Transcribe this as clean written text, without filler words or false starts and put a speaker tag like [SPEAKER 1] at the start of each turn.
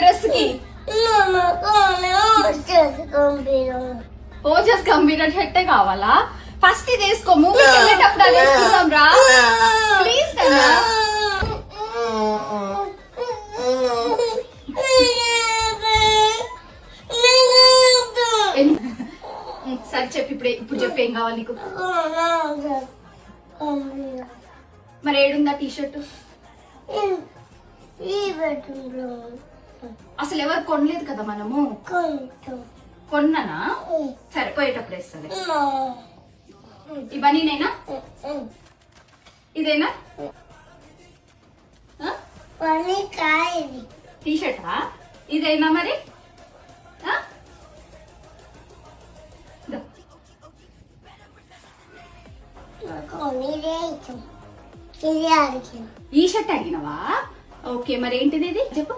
[SPEAKER 1] Dress కి ఓజస్ గంభీర షర్టే కావాలా? First ఇది వేసుకో, మూవీకి వెళ్ళేటప్పుడు అది వేసుకుందాం రా ప్లీజ్ కన్నా. సరే చెప్పి ఇప్పుడు చెప్పి ఏం కావాలి నీకు? మరి ఏడుందా టీ షర్ట్? అసలు ఎవరు కొనలేదు కదా మనము. కొన్నానా? సరే పోయేటప్పుడు వేస్తుంది. ఇవన్నీ నేనా? ఇదేనా టీ షర్టా? ఇదేనా మరి? ఈ షర్ట్ అడిగినవా? ఓకే మరి ఏంటిది ఇది చెప్పు.